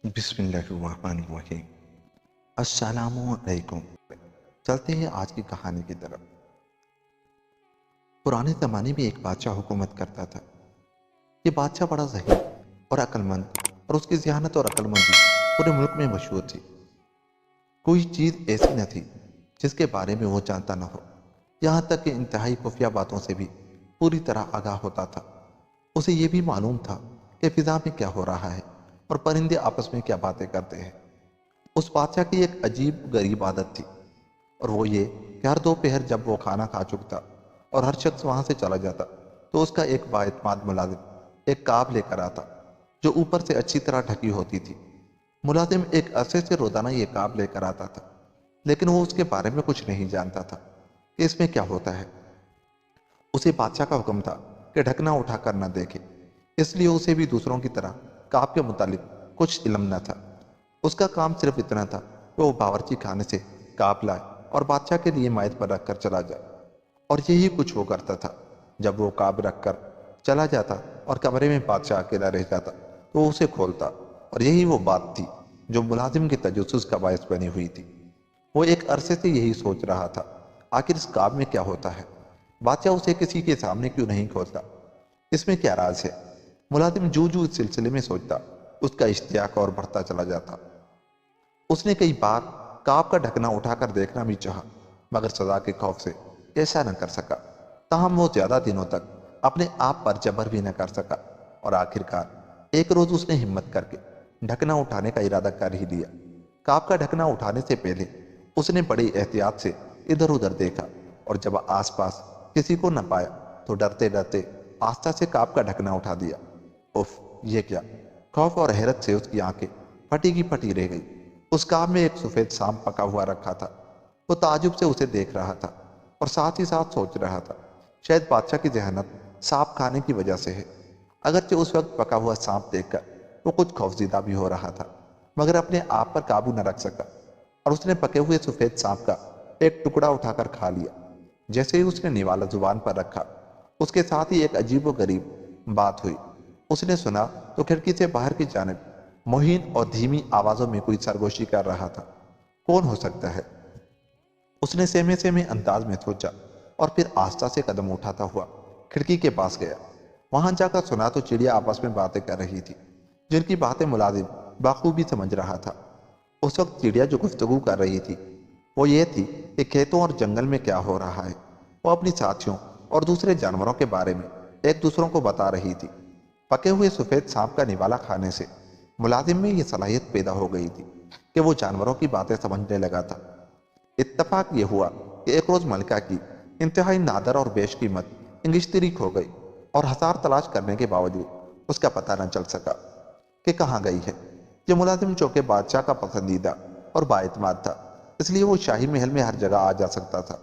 بسم اللہ الرحمن الرحیم۔ السلام علیکم۔ چلتے ہیں آج کی کہانی کی طرف۔ پرانے زمانے میں ایک بادشاہ حکومت کرتا تھا۔ یہ بادشاہ بڑا ذہین اور عقل مند، اور اس کی ذہانت اور عقل مندی پورے ملک میں مشہور تھی۔ کوئی چیز ایسی نہ تھی جس کے بارے میں وہ جانتا نہ ہو، یہاں تک کہ انتہائی خفیہ باتوں سے بھی پوری طرح آگاہ ہوتا تھا۔ اسے یہ بھی معلوم تھا کہ فضا میں کیا ہو رہا ہے اور پرندے آپس میں کیا باتیں کرتے ہیں۔ اس بادشاہ کی ایک عجیب غریب عادت تھی، اور وہ یہ کہ ہر دوپہر جب وہ کھانا کھا چکتا اور ہر شخص وہاں سے چلا جاتا تو اس کا ایک بااعتماد ملازم ایک کاب لے کر آتا جو اوپر سے اچھی طرح ڈھکی ہوتی تھی۔ ملازم ایک عرصے سے روزانہ یہ کاب لے کر آتا تھا، لیکن وہ اس کے بارے میں کچھ نہیں جانتا تھا کہ اس میں کیا ہوتا ہے۔ اسے بادشاہ کا حکم تھا کہ ڈھکنا اٹھا کر نہ دیکھے، اس لیے اسے بھی دوسروں کی طرح کاب کے متعلق کچھ علم نہ تھا۔ اس کا کام صرف اتنا تھا کہ وہ باورچی خانے سے کاب لائے اور بادشاہ کے لیے میز پر رکھ کر چلا جائے، اور یہی کچھ وہ کرتا تھا۔ جب وہ کاب رکھ کر چلا جاتا اور کمرے میں بادشاہ اکیلا رہ جاتا تو وہ اسے کھولتا، اور یہی وہ بات تھی جو ملازم کے تجسس کا باعث بنی ہوئی تھی۔ وہ ایک عرصے سے یہی سوچ رہا تھا، آخر اس کاب میں کیا ہوتا ہے؟ بادشاہ اسے کسی کے سامنے کیوں نہیں کھولتا؟ اس میں کیا راز ہے؟ ملازم جو اس سلسلے میں سوچتا، اس کا اشتیاق اور بڑھتا چلا جاتا۔ اس نے کئی بار کاب کا ڈھکنا اٹھا کر دیکھنا بھی چاہا، مگر سزا کے خوف سے ایسا نہ کر سکا۔ تاہم وہ زیادہ دنوں تک اپنے آپ پر جبر بھی نہ کر سکا، اور آخرکار ایک روز اس نے ہمت کر کے ڈھکنا اٹھانے کا ارادہ کر ہی لیا۔ کاب کا ڈھکنا اٹھانے سے پہلے اس نے بڑی احتیاط سے ادھر ادھر دیکھا، اور جب آس پاس کسی کو نہ پایا تو ڈرتے ڈرتے آہستہ سے کاب کا ڈھکنا اٹھا دیا۔ اف، یہ کیا! خوف اور حیرت سے اس کی آنکھیں پھٹی کی پھٹی رہ گئی۔ اس کاب میں ایک سفید سانپ پکا ہوا رکھا تھا۔ وہ تعجب سے اسے دیکھ رہا تھا اور ساتھ ہی ساتھ سوچ رہا تھا، شاید بادشاہ کی ذہانت سانپ کھانے کی وجہ سے ہے۔ اگرچہ اس وقت پکا ہوا سانپ دیکھ کر وہ کچھ خوفزدہ بھی ہو رہا تھا، مگر اپنے آپ پر قابو نہ رکھ سکا، اور اس نے پکے ہوئے سفید سانپ کا ایک ٹکڑا اٹھا کر کھا لیا۔ جیسے ہی اس نے نوالا زبان پر رکھا، اس کے ساتھ ہی ایک عجیب و غریب بات ہوئی۔ اس نے سنا تو کھڑکی سے باہر کی جانب مہین اور دھیمی آوازوں میں کوئی سرگوشی کر رہا تھا۔ کون ہو سکتا ہے؟ اس نے سہمے سہمے انداز میں سوچا، اور پھر آہستہ سے قدم اٹھاتا ہوا کھڑکی کے پاس گیا۔ وہاں جا کر سنا تو چڑیا آپس میں باتیں کر رہی تھی، جن کی باتیں ملازم بخوبی سمجھ رہا تھا۔ اس وقت چڑیا جو گفتگو کر رہی تھی وہ یہ تھی کہ کھیتوں اور جنگل میں کیا ہو رہا ہے۔ وہ اپنی ساتھیوں اور دوسرے جانوروں کے بارے میں ایک دوسروں کو بتا رہی تھی۔ پکے ہوئے سفید سانپ کا نوالا کھانے سے ملازم میں یہ صلاحیت پیدا ہو گئی تھی کہ وہ جانوروں کی باتیں سمجھنے لگا تھا۔ اتفاق یہ ہوا کہ ایک روز ملکہ کی انتہائی نادر اور بیش قیمت انگشتری کھو گئی، اور ہزار تلاش کرنے کے باوجود اس کا پتہ نہ چل سکا کہ کہاں گئی ہے۔ یہ ملازم چونکہ بادشاہ کا پسندیدہ اور بااعتماد تھا، اس لیے وہ شاہی محل میں ہر جگہ آ جا سکتا تھا۔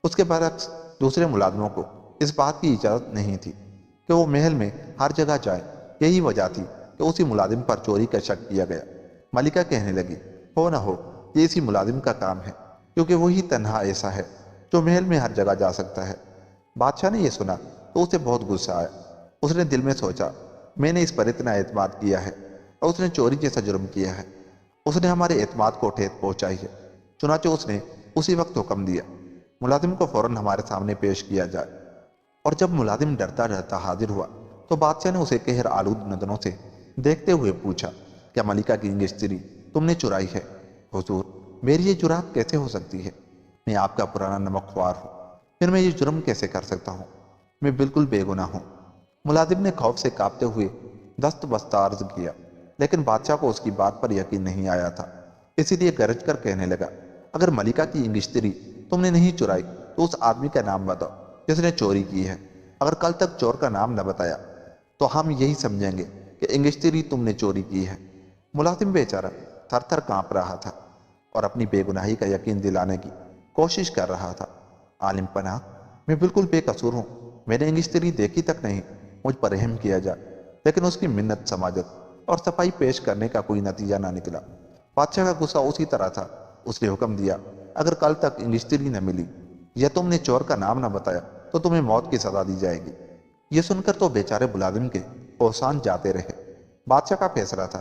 اس کے برعکس دوسرے ملازموں کو اس بات کی اجازت نہیں تھی کہ وہ محل میں ہر جگہ جائیں۔ یہی وجہ تھی کہ اسی ملازم پر چوری کا شک کیا گیا۔ ملکہ کہنے لگی، ہو نہ ہو یہ اسی ملازم کا کام ہے، کیونکہ وہی تنہا ایسا ہے جو محل میں ہر جگہ جا سکتا ہے۔ بادشاہ نے یہ سنا تو اسے بہت غصہ آیا۔ اس نے دل میں سوچا، میں نے اس پر اتنا اعتماد کیا ہے اور اس نے چوری جیسا جرم کیا ہے، اس نے ہمارے اعتماد کو ٹھیس پہنچائی ہے۔ چنانچہ اس نے اسی وقت حکم دیا، ملازم کو فوراً ہمارے سامنے پیش کیا جائے۔ اور جب ملازم ڈرتا ڈرتا حاضر ہوا تو بادشاہ نے اسے قہر آلود نظروں سے دیکھتے ہوئے پوچھا، کیا ملکہ کی انگشتری تم نے چرائی ہے؟ حضور، میری یہ جرات کیسے ہو سکتی ہے؟ میں آپ کا پرانا نمک خوار ہوں، پھر میں یہ جرم کیسے کر سکتا ہوں؟ میں بالکل بے گناہ ہوں۔ ملازم نے خوف سے کانپتے ہوئے دست بستہ عرض کیا، لیکن بادشاہ کو اس کی بات پر یقین نہیں آیا تھا، اسی لیے گرج کر کہنے لگا، اگر ملکہ کی انگشتری تم نے نہیں چرائی تو اس آدمی کا نام بتاؤ جس نے چوری کی ہے۔ اگر کل تک چور کا نام نہ بتایا تو ہم یہی سمجھیں گے کہ انگشتری تم نے چوری کی ہے۔ ملازم بیچارہ تھر تھر کانپ رہا تھا اور اپنی بے گناہی کا یقین دلانے کی کوشش کر رہا تھا۔ عالم پناہ، میں بالکل بے قصور ہوں، میں نے انگشتری دیکھی تک نہیں، مجھ پر رحم کیا جائے۔ لیکن اس کی منت سماجت اور صفائی پیش کرنے کا کوئی نتیجہ نہ نکلا۔ بادشاہ کا غصہ اسی طرح تھا۔ اس نے حکم دیا، اگر کل تک انگشتری نہ ملی یا تم نے چور کا نام نہ بتایا تو تمہیں موت کی سزا دی جائے گی۔ یہ سن کر تو بیچارے ملازم کے اوسان جاتے رہے۔ بادشاہ کا فیصلہ تھا،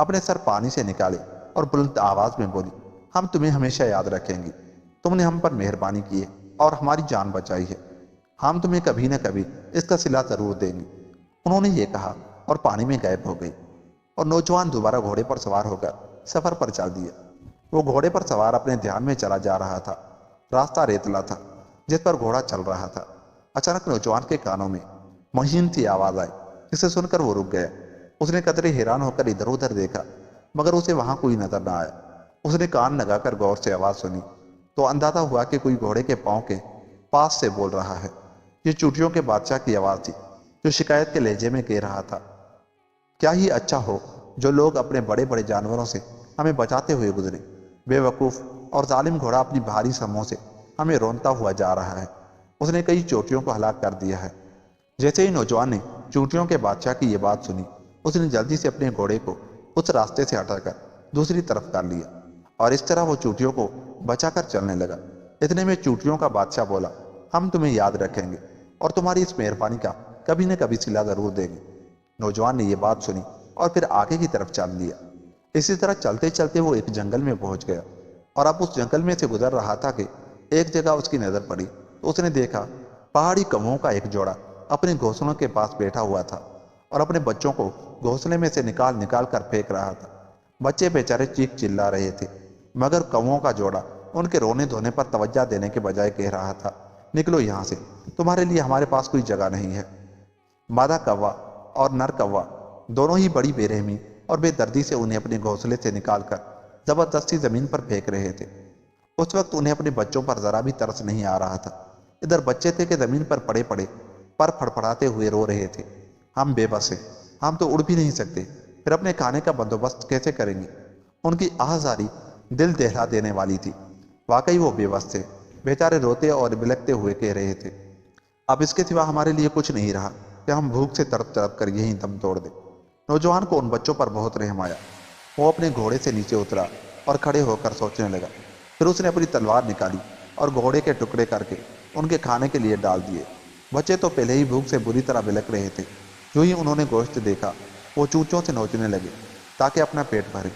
اپنے سر پانی سے نکالے اور بلند آواز میں بولی، ہم تمہیں ہمیشہ یاد رکھیں گے، تم نے ہم پر مہربانی کی ہے اور ہماری جان بچائی ہے، ہم تمہیں کبھی نہ کبھی اس کا صلہ ضرور دیں گے۔ انہوں نے یہ کہا اور پانی میں غائب ہو گئی، اور نوجوان دوبارہ گھوڑے پر سوار ہو کر سفر پر چل دیا۔ وہ گھوڑے پر سوار اپنے دھیان میں چلا جا رہا تھا۔ راستہ ریتلا تھا جس پر گھوڑا چل رہا تھا۔ اچانک نوجوان کے کانوں میں مہین سی آواز آئی، جسے سن کر وہ رک گیا۔ اس نے قدرے حیران ہو کر ادھر ادھر دیکھا، مگر اسے وہاں کوئی نظر نہ آیا۔ اس نے کان لگا کر غور سے آواز سنی تو اندازہ ہوا کہ کوئی گھوڑے کے پاؤں کے پاس سے بول رہا ہے۔ یہ چوٹیوں کے بادشاہ کی آواز تھی، جو شکایت کے لہجے میں کہہ رہا تھا، کیا ہی اچھا ہو جو لوگ اپنے بڑے بڑے جانوروں سے ہمیں بچاتے ہوئے گزرے۔ بے وقوف اور ظالم گھوڑا اپنی بھاری سموں سے ہمیں رونتا ہوا جا رہا ہے۔ اس نے کئی چوٹیوں کو ہلاک کر دیا ہے۔ جیسے ہی نوجوان نے چوٹیوں کے بادشاہ کی یہ بات سنی، اس نے جلدی سے اپنے گھوڑے کو اس راستے سے ہٹا کر دوسری طرف کر لیا، اور اس طرح وہ چوٹیوں کو بچا کر چلنے لگا۔ اتنے میں چوٹیوں کا بادشاہ بولا، ہم تمہیں یاد رکھیں گے اور تمہاری اس مہربانی کا کبھی نہ کبھی صلہ ضرور دیں گے۔ نوجوان نے یہ بات سنی اور پھر آگے کی طرف چل دیا۔ اسی طرح چلتے چلتے وہ ایک جنگل میں پہنچ گیا، اور اب اس جنگل میں سے گزر رہا تھا کہ ایک جگہ اس کی نظر پڑی تو اس نے دیکھا پہاڑی کووں کا ایک جوڑا اپنے گھونسلوں کے پاس بیٹھا ہوا تھا اور اپنے بچوں کو گھونسلے میں سے نکال نکال کر پھینک رہا تھا۔ بچے بیچارے چیخ چلا رہے تھے، مگر کووں کا جوڑا ان کے رونے دھونے پر توجہ دینے کے بجائے کہہ رہا تھا، نکلو یہاں سے، تمہارے لیے ہمارے پاس کوئی جگہ نہیں ہے۔ مادہ کوا اور نر کوا دونوں ہی بڑی بے رحمی اور بے دردی سے انہیں اپنے گھونسلے سے نکال کر زبردستی زمین پر پھینک رہے تھے۔ اس وقت انہیں اپنے بچوں پر ذرا بھی ترس نہیں آ رہا تھا۔ ادھر بچے تھے کہ زمین پر پڑے پڑے پر پھڑپڑاتے ہوئے رو رہے تھے، ہم بے بس ہیں، ہم تو اڑ بھی نہیں سکتے، پھر اپنے کھانے کا بندوبست کیسے کریں گے؟ ان کی آہذاری دل دہلا دینے والی تھی۔ واقعی وہ بے بس تھے، بیچارے روتے اور بلکتے ہوئے کہہ رہے تھے، اب اس کے سوا ہمارے لیے کچھ نہیں رہا کہ ہم بھوک سے تڑپ تڑپ کر یہیں دم توڑ دیں۔ نوجوان کو ان بچوں پر بہت رحم آیا۔ وہ اپنے گھوڑے سے نیچے اترا اور کھڑے ہو کر سوچنے لگا۔ پھر اس نے اپنی تلوار نکالی اور گھوڑے کے ٹکڑے کر کے ان کے کھانے کے لیے ڈال دیے۔ بچے تو پہلے ہی بھوک سے بری طرح بلک رہے تھے۔ جو ہی انہوں نے گوشت دیکھا، وہ چونچوں سے نوچنے لگے تاکہ اپنا پیٹ بھرے۔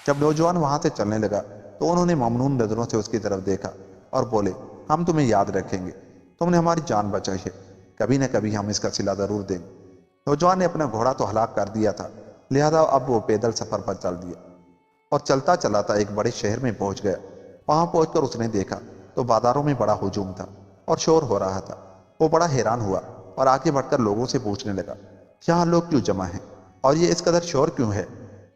جب نوجوان وہاں سے چلنے لگا تو انہوں نے ممنون نظروں سے اس کی طرف دیکھا اور بولے، ہم تمہیں یاد رکھیں گے، تم نے ہماری جان بچائی ہے، کبھی نہ کبھی ہم اس کا صلہ ضرور دیں گے۔ نوجوان نے اپنا گھوڑا تو ہلاک کر دیا تھا، لہذا اب وہ پیدل سفر پر چل دیا اور چلتا چلاتا ایک بڑے شہر میں پہنچ گیا۔ وہاں پہنچ کر اس نے دیکھا تو بازاروں میں بڑا ہجوم تھا اور شور ہو رہا تھا۔ وہ بڑا حیران ہوا اور آگے بڑھ کر لوگوں سے پوچھنے لگا، یہاں لوگ کیوں جمع ہیں اور یہ اس قدر شور کیوں ہے؟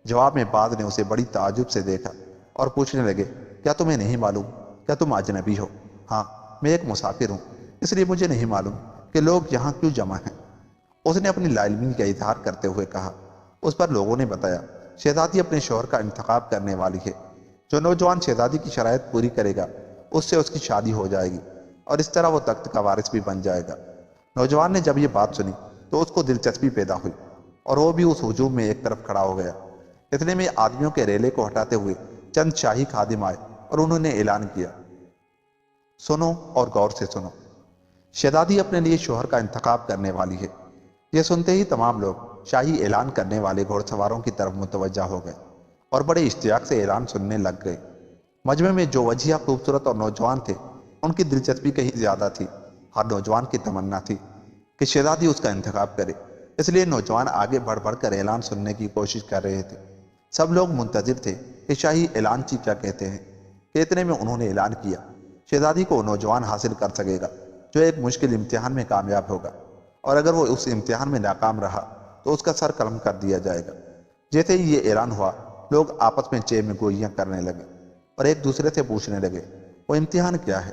جواب میں بعض نے اسے بڑی تعجب سے دیکھا اور پوچھنے لگے، کیا تمہیں نہیں معلوم؟ کیا تم اجنبی ہو؟ ہاں، میں ایک مسافر ہوں، اس لیے مجھے نہیں معلوم کہ لوگ یہاں کیوں جمع ہیں۔ اس نے اپنی لا علمی کا اظہار کرتے ہوئے کہا۔ اس پر لوگوں نے بتایا، شہزادی اپنے شوہر کا انتخاب کرنے والی ہے، جو نوجوان شہزادی کی شرائط پوری کرے گا اس سے اس کی شادی ہو جائے گی اور اس طرح وہ تخت کا وارث بھی بن جائے گا۔ نوجوان نے جب یہ بات سنی تو اس کو دلچسپی پیدا ہوئی اور وہ بھی اس ہجوم میں ایک طرف کھڑا ہو گیا۔ اتنے میں آدمیوں کے ریلے کو ہٹاتے ہوئے چند شاہی خادم آئے اور انہوں نے اعلان کیا، سنو اور غور سے سنو، شہزادی اپنے لیے شوہر کا انتخاب کرنے والی ہے۔ یہ سنتے ہی تمام لوگ شاہی اعلان کرنے والے گھوڑ سواروں کی طرف متوجہ ہو گئے اور بڑے اشتیاق سے اعلان سننے لگ گئے۔ مجمع میں جو وجیہ خوبصورت اور نوجوان تھے، ان کی دلچسپی کہیں زیادہ تھی۔ ہر نوجوان کی تمنا تھی کہ شہزادی اس کا انتخاب کرے، اس لیے نوجوان آگے بڑھ بڑھ کر اعلان سننے کی کوشش کر رہے تھے۔ سب لوگ منتظر تھے کہ شاہی اعلان چی کیا کہتے ہیں، کہ اتنے میں انہوں نے اعلان کیا، شہزادی کو نوجوان حاصل کر سکے گا جو ایک مشکل امتحان میں کامیاب ہوگا، اور اگر وہ اس امتحان میں ناکام رہا تو اس کا سر قلم کر دیا جائے گا۔ جیسے ہی یہ اعلان ہوا، لوگ آپس میں چے میں گوئیاں کرنے لگے اور ایک دوسرے سے پوچھنے لگے، وہ امتحان کیا ہے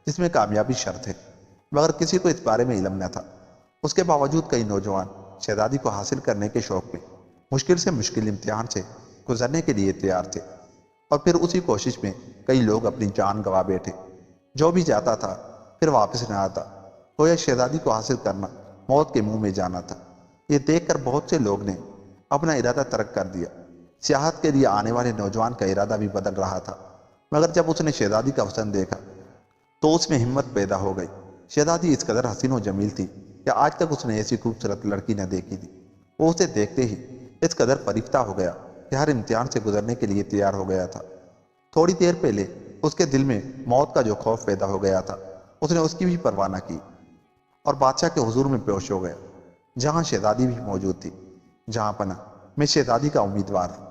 جس میں کامیابی شرط ہے؟ مگر کسی کو اس بارے میں علم نہ تھا۔ اس کے باوجود کئی نوجوان شہزادی کو حاصل کرنے کے شوق میں مشکل سے مشکل امتحان سے گزرنے کے لیے تیار تھے، اور پھر اسی کوشش میں کئی لوگ اپنی جان گنوا بیٹھے۔ جو بھی جاتا تھا پھر واپس نہ آتا، گویا شہزادی کو حاصل کرنا موت کے منہ میں جانا تھا۔ یہ دیکھ کر بہت سے لوگ نے اپنا ارادہ ترک کر دیا۔ سیاحت کے لیے آنے والے نوجوان کا ارادہ بھی بدل رہا تھا، مگر جب اس نے شہزادی کا حسن دیکھا تو اس میں ہمت پیدا ہو گئی۔ شہزادی اس قدر حسین و جمیل تھی کہ آج تک اس نے ایسی خوبصورت لڑکی نہ دیکھی تھی۔ وہ اسے دیکھتے ہی اس قدر فریفتہ ہو گیا کہ ہر امتحان سے گزرنے کے لیے تیار ہو گیا تھا۔ تھوڑی دیر پہلے اس کے دل میں موت کا جو خوف پیدا ہو گیا تھا، اس نے اس کی بھی پرواہ نہ کی اور بادشاہ کے حضور میں پیش ہو گیا، جہاں شہزادی بھی موجود تھی۔ جہاں پناہ، میں شہزادی کا امیدوار ہوں۔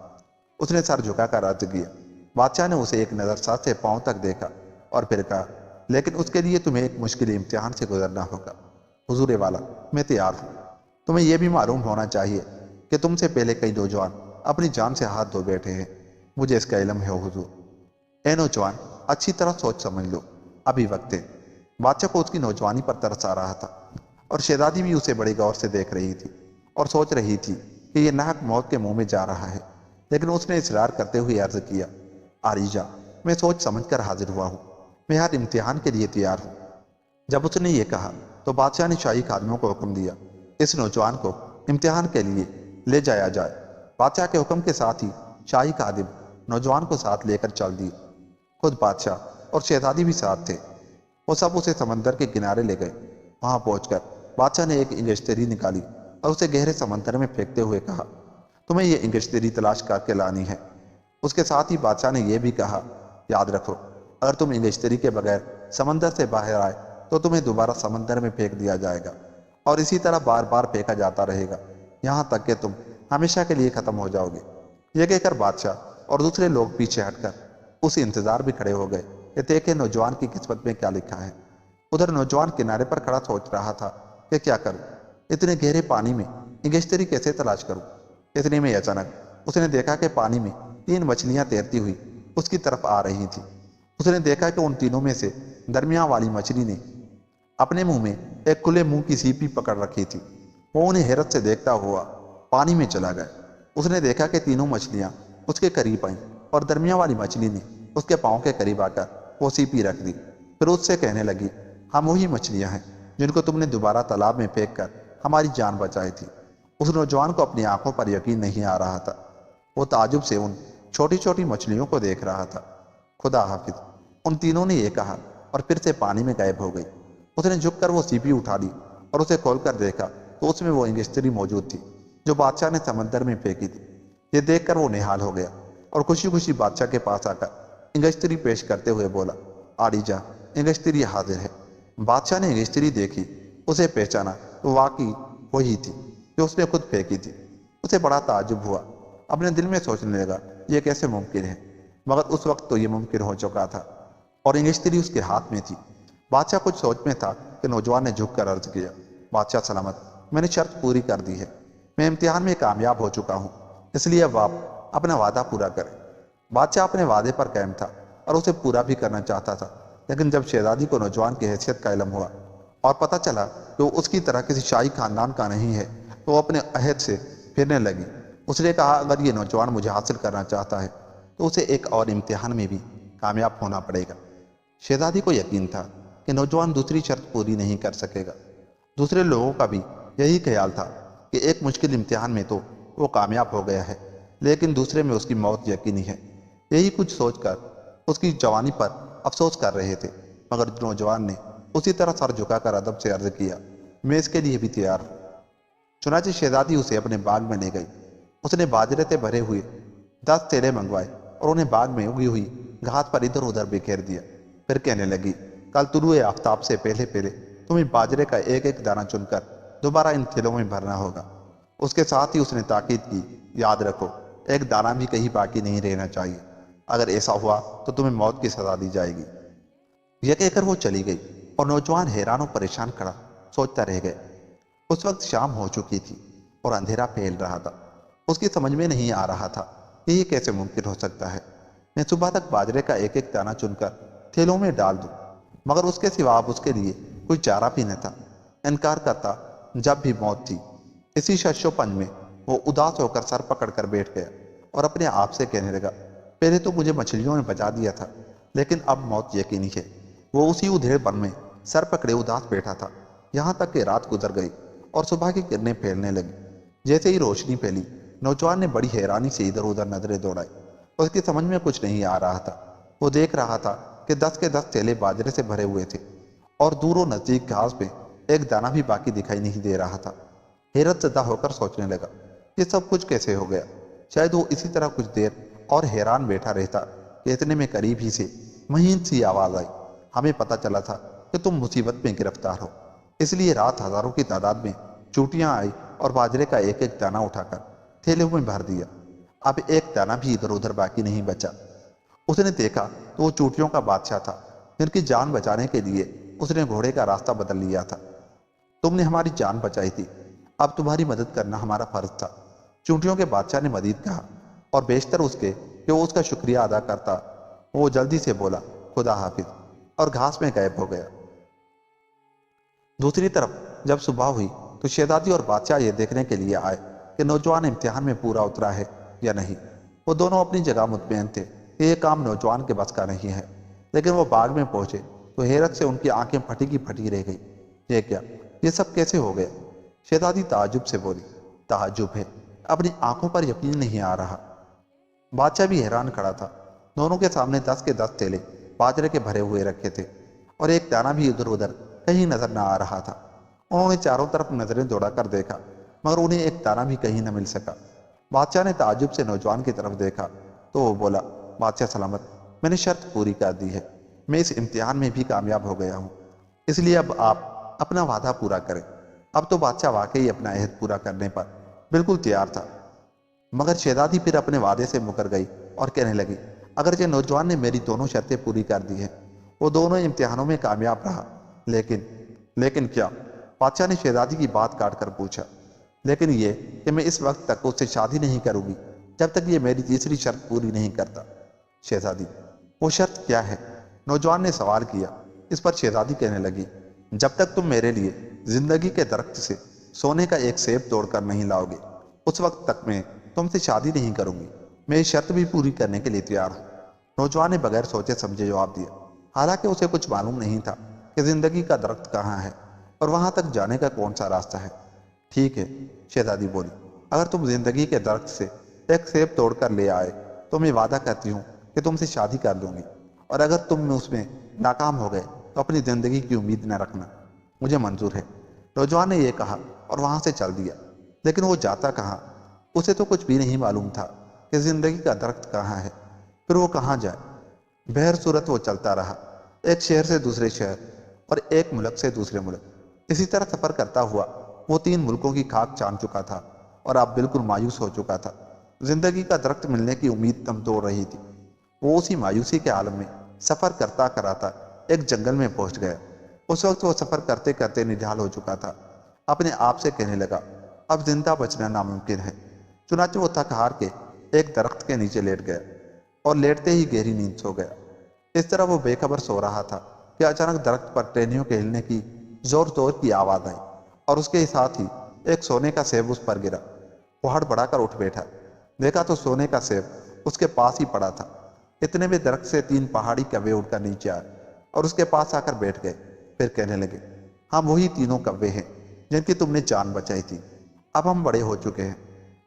اس نے سر جھکا کر عرض کیا۔ بادشاہ نے اسے ایک نظر سر سے پاؤں تک دیکھا اور پھر کہا، لیکن اس کے لیے تمہیں ایک مشکل امتحان سے گزرنا ہوگا۔ حضور والا، میں تیار ہوں۔ تمہیں یہ بھی معلوم ہونا چاہیے کہ تم سے پہلے کئی نوجوان اپنی جان سے ہاتھ دھو بیٹھے ہیں۔ مجھے اس کا علم ہے حضور۔ اے نوجوان، اچھی طرح سوچ سمجھ لو، ابھی وقت ہے۔ بادشاہ کو اس کی نوجوانی پر ترس آ رہا تھا، اور شہزادی بھی اسے بڑے غور سے دیکھ رہی تھی اور سوچ رہی تھی کہ یہ ناحق موت کے منہ میں جا رہا ہے۔ لیکن اس نے اصرار کرتے ہوئے عرض کیا، آریجا، میں سوچ سمجھ کر حاضر ہوا ہوں۔ میں ہر امتحان کے لیے تیار ہوں۔ جب اس نے یہ کہا تو بادشاہ نے شاہی خادموں کو حکم دیا، اس نوجوان کو امتحان کے لیے لے جایا جائے۔ بادشاہ کے حکم کے ساتھ ہی شاہی خادم نوجوان کو ساتھ لے کر چل دیے۔ خود بادشاہ اور شہزادی بھی ساتھ تھے۔ وہ سب اسے سمندر کے کنارے لے گئے۔ وہاں پہنچ کر بادشاہ نے ایک انگشتری نکالی اور اسے گہرے سمندر میں پھینکتے ہوئے کہا، تمہیں یہ انگشتری تلاش کر کے لانی ہے۔ اس کے ساتھ ہی بادشاہ نے یہ بھی کہا، یاد رکھو، اگر تم انگشتری کے بغیر سمندر سے باہر آئے تو تمہیں دوبارہ سمندر میں پھینک دیا جائے گا، اور اسی طرح بار بار پھینکا جاتا رہے گا، یہاں تک کہ تم ہمیشہ کے لیے ختم ہو جاؤ گے۔ یہ کہہ کر بادشاہ اور دوسرے لوگ پیچھے ہٹ کر اس انتظار بھی کھڑے ہو گئے کہ دیکھیں نوجوان کی قسمت میں کیا لکھا ہے۔ ادھر نوجوان کنارے پر کھڑا سوچ رہا تھا کہ کیا کروں، اتنے گہرے پانی میں انگشتری کیسے تلاش کروں۔ اتنے میں اچانک اس نے دیکھا کہ پانی میں 3 مچھلیاں تیرتی ہوئی اس کی طرف آ رہی تھیں۔ اس نے دیکھا کہ ان تینوں میں سے درمیان والی مچھلی نے اپنے منہ میں ایک کھلے منہ کی سیپی پکڑ رکھی تھی۔ وہ انہیں حیرت سے دیکھتا ہوا پانی میں چلا گیا۔ اس نے دیکھا کہ تینوں مچھلیاں اس کے قریب آئیں اور درمیان والی مچھلی نے اس کے پاؤں کے قریب آ کر وہ سیپی رکھ دی۔ پھر اس سے کہنے لگی، ہم وہی مچھلیاں ہیں جن کو تم نے دوبارہ تالاب میں پھینک کر ہماری جان بچائی تھی۔ اس نوجوان کو اپنی آنکھوں پر یقین نہیں آ رہا تھا۔ وہ تعجب سے ان چھوٹی چھوٹی مچھلیوں کو دیکھ رہا تھا۔ خدا حافظ، ان تینوں نے یہ کہا اور پھر سے پانی میں غائب ہو گئی۔ اس نے جھک کر وہ سیپی اٹھا لی اور اسے کھول کر دیکھا تو اس میں وہ انگشتری موجود تھی جو بادشاہ نے سمندر میں پھینکی تھی۔ یہ دیکھ کر وہ نہال ہو گیا اور خوشی خوشی بادشاہ کے پاس آ کر انگشتری پیش کرتے ہوئے بولا، آریجا، انگشتری حاضر ہے۔ بادشاہ نے انگشتری دیکھی، اسے پہچانا تو واقعی وہی تھی جو اس نے خود پھینکی تھی۔ اسے بڑا تعجب ہوا، اپنے دل میں سوچنے لگا، یہ کیسے ممکن ہے؟ مگر اس وقت تو یہ ممکن ہو چکا تھا اور انگشتری اس کے ہاتھ میں تھی۔ بادشاہ کچھ سوچ میں تھا کہ نوجوان نے جھک کر عرض کیا، بادشاہ سلامت، میں نے شرط پوری کر دی ہے۔ میں امتحان میں کامیاب ہو چکا ہوں، اس لیے اب آپ اپنا وعدہ پورا کریں۔ بادشاہ اپنے وعدے پر قائم تھا اور اسے پورا بھی کرنا چاہتا تھا، لیکن جب شہزادی کو نوجوان کی حیثیت کا علم ہوا اور پتہ چلا کہ وہ اس کی طرح کسی شاہی خاندان کا نہیں ہے تو وہ اپنے عہد سے پھرنے لگی۔ اس نے کہا، اگر یہ نوجوان مجھے حاصل کرنا چاہتا ہے تو اسے ایک اور امتحان میں بھی کامیاب ہونا پڑے گا۔ شہزادی کو یقین تھا کہ نوجوان دوسری شرط پوری نہیں کر سکے گا۔ دوسرے لوگوں کا بھی یہی خیال تھا کہ ایک مشکل امتحان میں تو وہ کامیاب ہو گیا ہے، لیکن دوسرے میں اس کی موت یقینی ہے۔ یہی کچھ سوچ کر اس کی جوانی پر افسوس کر رہے تھے، مگر نوجوان نے اسی طرح سر جھکا کر ادب سے عرض کیا، میں اس کے لیے بھی تیار ہوں۔ چنانچہ شہزادی اسے اپنے باغ میں لے گئی۔ اس نے باجرے سے بھرے ہوئے 10 تھیلے منگوائے اور انہیں باغ میں اگی ہوئی گھاس پر ادھر ادھر بکھیر دیا۔ پھر کہنے لگی، کل طلوع آفتاب سے پہلے پہلے تمہیں باجرے کا ایک ایک دانہ چن کر دوبارہ ان تھیلوں میں بھرنا ہوگا۔ اس کے ساتھ ہی اس نے تاکید کی، یاد رکھو، ایک دانہ بھی کہیں باقی نہیں رہنا چاہیے، اگر ایسا ہوا تو تمہیں موت کی سزا دی جائے گی۔ یہ کہہ کر وہ چلی گئی اور نوجوان حیران و پریشان کھڑا سوچتا رہ گیا۔ اس وقت شام ہو چکی تھی اور اندھیرا پھیل رہا تھا۔ اس کی سمجھ میں نہیں آ رہا تھا کہ یہ کیسے ممکن ہو سکتا ہے، میں صبح تک باجرے کا ایک ایک دانہ چن کر تھیلوں میں ڈال دوں، مگر اس کے سوا اب اس کے لیے کوئی چارہ بھی نہ تھا۔ انکار کرتا جب بھی موت تھی۔ اسی شش و پنج میں وہ اداس ہو کر سر پکڑ کر بیٹھ گیا اور اپنے آپ سے کہنے لگا، پہلے تو مجھے مچھلیوں نے بچا دیا تھا، لیکن اب موت یقینی ہے۔ وہ اسی ادھیڑ پن میں سر پکڑے اداس بیٹھا تھا، یہاں تک کہ رات گزر گئی اور صبح کی کرنیں پھیلنے لگی۔ جیسے ہی روشنی پھیلی، نوجوان نے بڑی حیرانی سے ادھر ادھر نظریں دوڑائی۔ اس کی سمجھ میں کچھ نہیں آ رہا تھا۔ وہ دیکھ رہا تھا کہ 10 کے 10 تھیلے باجرے سے بھرے ہوئے تھے اور دور و نزدیک گھاس پہ ایک دانہ بھی باقی دکھائی نہیں دے رہا تھا۔ حیرت زدہ ہو کر سوچنے لگا، یہ سب کچھ کیسے ہو گیا؟ شاید وہ اسی طرح کچھ دیر اور حیران بیٹھا رہتا کہ اتنے میں قریب ہی سے مہین سی آواز آئی، ہمیں پتہ چلا تھا کہ تم مصیبت میں گرفتار ہو، اس لیے رات ہزاروں کی تعداد میں چوٹیاں آئی اور باجرے کا ایک ایک دانہ اٹھا کر تھیلے میں بھر دیا۔ اب ایک دانہ بھی ادھر ادھر باقی نہیں بچا۔ اس نے دیکھا تو وہ چوٹیوں کا بادشاہ تھا جن کی جان بچانے کے لیے اس نے گھوڑے کا راستہ بدل لیا تھا۔ تم نے ہماری جان بچائی تھی، اب تمہاری مدد کرنا ہمارا فرض تھا، چونٹیوں کے بادشاہ نے مزید کہا، اور بیشتر اس کے کہ وہ اس کا شکریہ ادا کرتا۔ وہ جلدی سے بولا، خدا حافظ، اور گھاس میں غائب ہو گیا۔ دوسری طرف جب صبح ہوئی تو شہزادی اور بادشاہ یہ دیکھنے کے لیے آئے کہ نوجوان امتحان میں پورا اترا ہے یا نہیں۔ وہ دونوں اپنی جگہ مطمئن تھے کہ یہ کام نوجوان کے بس کا نہیں ہے، لیکن وہ باغ میں پہنچے تو حیرت سے ان کی آنکھیں پھٹی کی پھٹی رہ گئی۔ یہ کیا، یہ سب کیسے ہو گیا؟ شہزادی تعجب سے بولی، تعجب ہے، اپنی آنکھوں پر یقین نہیں آ رہا۔ بادشاہ بھی حیران کھڑا تھا۔ دونوں کے سامنے 10 کے 10 تھیلے باجرے کے بھرے ہوئے رکھے تھے اور ایک دانہ بھی ادھر ادھر کہیں نظر نہ آ رہا تھا۔ انہوں نے چاروں طرف نظریں دوڑا کر دیکھا مگر انہیں ایک دانہ بھی کہیں نہ مل سکا۔ بادشاہ نے تعجب سے نوجوان کی طرف دیکھا تو وہ بولا، بادشاہ سلامت، میں نے شرط پوری کر دی ہے، میں اس امتحان میں بھی کامیاب ہو گیا ہوں، اس لیے اب آپ اپنا وعدہ پورا کریں۔ اب تو بادشاہ واقعی اپنا عہد پورا کرنے پر بالکل تیار تھا، مگر شہزادی پھر اپنے وعدے سے مکر گئی اور کہنے لگی، اگرچہ نوجوان نے میری دونوں شرطیں پوری کر دی ہیں، وہ دونوں امتحانوں میں کامیاب رہا، لیکن کیا؟ بادشاہ نے شہزادی کی بات کاٹ کر پوچھا۔ لیکن یہ کہ میں اس وقت تک اس سے شادی نہیں کروں گی جب تک یہ میری تیسری شرط پوری نہیں کرتا۔ شہزادی، وہ شرط کیا ہے؟ نوجوان نے سوال کیا۔ اس پر شہزادی کہنے لگی، جب تک تم میرے لیے زندگی کے درخت سے سونے کا ایک سیب توڑ کر نہیں لاؤ گے، اس وقت تک میں تم سے شادی نہیں کروں گی۔ میں یہ شرط بھی پوری کرنے کے لیے تیار ہوں۔ نوجوان نے بغیر سوچے سمجھے جواب دیا، حالانکہ اسے کچھ معلوم نہیں تھا کہ زندگی کا درخت کہاں ہے اور وہاں تک جانے کا کون سا راستہ ہے۔ ٹھیک ہے، شہزادی بولی، اگر تم زندگی کے درخت سے ایک سیب توڑ کر لے آئے تو میں وعدہ کرتی ہوں کہ تم سے شادی کر لوں گی، اور اگر تم اس میں ناکام ہو گئے تو اپنی زندگی کی امید نہ رکھنا، مجھے منظور ہے۔ نوجوان نے یہ کہا اور وہاں سے چل دیا۔ لیکن وہ جاتا کہاں؟ اسے تو کچھ بھی نہیں معلوم تھا کہ زندگی کا درخت کہاں ہے، پھر وہ کہاں جائے۔ بہر صورت وہ چلتا رہا، ایک شہر سے دوسرے شہر اور ایک ملک سے دوسرے ملک۔ اسی طرح سفر کرتا ہوا وہ 3 ملکوں کی خاک چان چکا تھا اور اب بالکل مایوس ہو چکا تھا۔ زندگی کا درخت ملنے کی امید دم توڑ رہی تھی۔ وہ اسی مایوسی کے عالم میں سفر کرتا کراتا ایک جنگل میں پہنچ گیا۔ اس وقت وہ سفر کرتے کرتے نڈھال ہو چکا تھا۔ اپنے آپ سے کہنے لگا، اب زندہ بچنا ناممکن ہے۔ چنانچہ وہ تھک ہار کے ایک درخت کے نیچے لیٹ گیا اور لیٹتے ہی گہری نیند سو گیا۔ اس طرح وہ بے خبر سو رہا تھا کہ اچانک درخت پر ٹہنیوں کے ہلنے کی زور زور کی آواز آئی اور اس کے ساتھ ہی ایک سونے کا سیب اس پر گرا۔ وہ ہڑبڑا کر اٹھ بیٹھا، دیکھا تو سونے کا سیب اس کے پاس ہی پڑا تھا۔ اتنے میں درخت سے 3 پہاڑی کوے اڑ کر نیچے آئے اور اس کے پاس آ کر بیٹھ گئے۔ پھر کہنے لگے، ہم وہی تینوں کوے ہیں جن کی تم نے جان بچائی تھی، اب ہم بڑے ہو چکے ہیں۔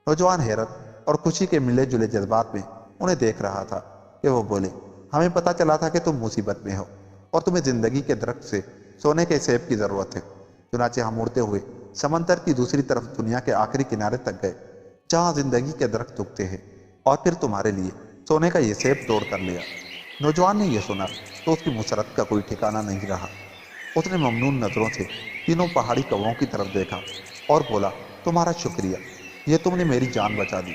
نوجوان حیرت اور خوشی کے ملے جلے جذبات میں انہیں دیکھ رہا تھا کہ وہ بولے، ہمیں پتہ چلا تھا کہ تم مصیبت میں ہو اور تمہیں زندگی کے درخت سے سونے کے سیب کی ضرورت ہے۔ چنانچہ ہم اڑتے ہوئے سمندر کی دوسری طرف دنیا کے آخری کنارے تک گئے جہاں زندگی کے درخت اگتے ہیں، اور پھر تمہارے لیے سونے کا یہ سیب توڑ کر لیا۔ نوجوان نے یہ سنا تو اس کی مسرت کا کوئی ٹھکانہ نہیں رہا۔ اس نے ممنون نظروں سے تینوں پہاڑی کووں کی طرف دیکھا اور بولا، تمہارا شکریہ، یہ تم نے میری جان بچا دی۔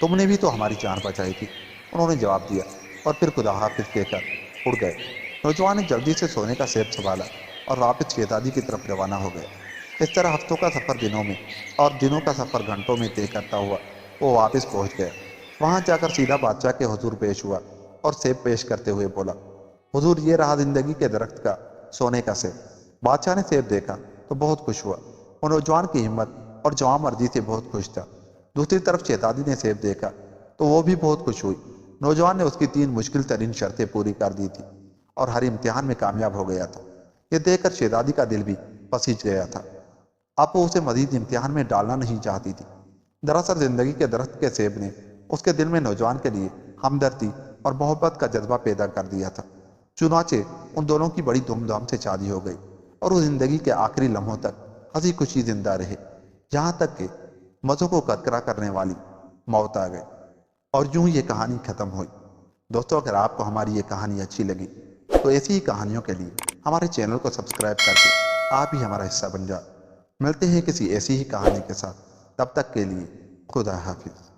تم نے بھی تو ہماری جان بچائی تھی، انہوں نے جواب دیا، اور پھر خدا حافظ کہہ کر اڑ گئے۔ نوجوان نے جلدی سے سونے کا سیب سنبھالا اور واپس شہزادی کی طرف روانہ ہو گیا۔ اس طرح ہفتوں کا سفر دنوں میں اور دنوں کا سفر گھنٹوں میں طے کرتا ہوا وہ واپس پہنچ گیا۔ وہاں جا کر سیدھا بادشاہ کے حضور پیش ہوا اور سیب پیش کرتے ہوئے بولا، حضور، یہ رہا زندگی کے درخت کا سونے کا سیب۔ بادشاہ نے سیب دیکھا تو بہت خوش ہوا، وہ نوجوان کی ہمت اور جوان مرضی سے بہت خوش تھا۔ دوسری طرف شہزادی نے سیب دیکھا تو وہ بھی بہت خوش ہوئی۔ نوجوان نے اس کی 3 مشکل ترین شرطیں پوری کر دی تھی اور ہر امتحان میں کامیاب ہو گیا تھا۔ یہ دیکھ کر شہزادی کا دل بھی پسیج گیا تھا۔ اب وہ اسے مزید امتحان میں ڈالنا نہیں چاہتی تھی۔ دراصل زندگی کے درخت کے سیب نے اس کے دل میں نوجوان کے لیے ہمدردی اور محبت کا جذبہ پیدا کر دیا تھا۔ چنانچہ ان دونوں کی بڑی دھوم دھام سے شادی ہو گئی اور وہ زندگی کے آخری لمحوں تک ہنسی خوشی زندہ رہے، یہاں تک کہ مزوں کو کرکرا کرنے والی موت آ گئی اور یوں یہ کہانی ختم ہوئی۔ دوستو، اگر آپ کو ہماری یہ کہانی اچھی لگی تو ایسی ہی کہانیوں کے لیے ہمارے چینل کو سبسکرائب کر کے آپ بھی ہمارا حصہ بن جائیں۔ ملتے ہیں کسی ایسی ہی کہانی کے ساتھ، تب تک کے لیے خدا حافظ۔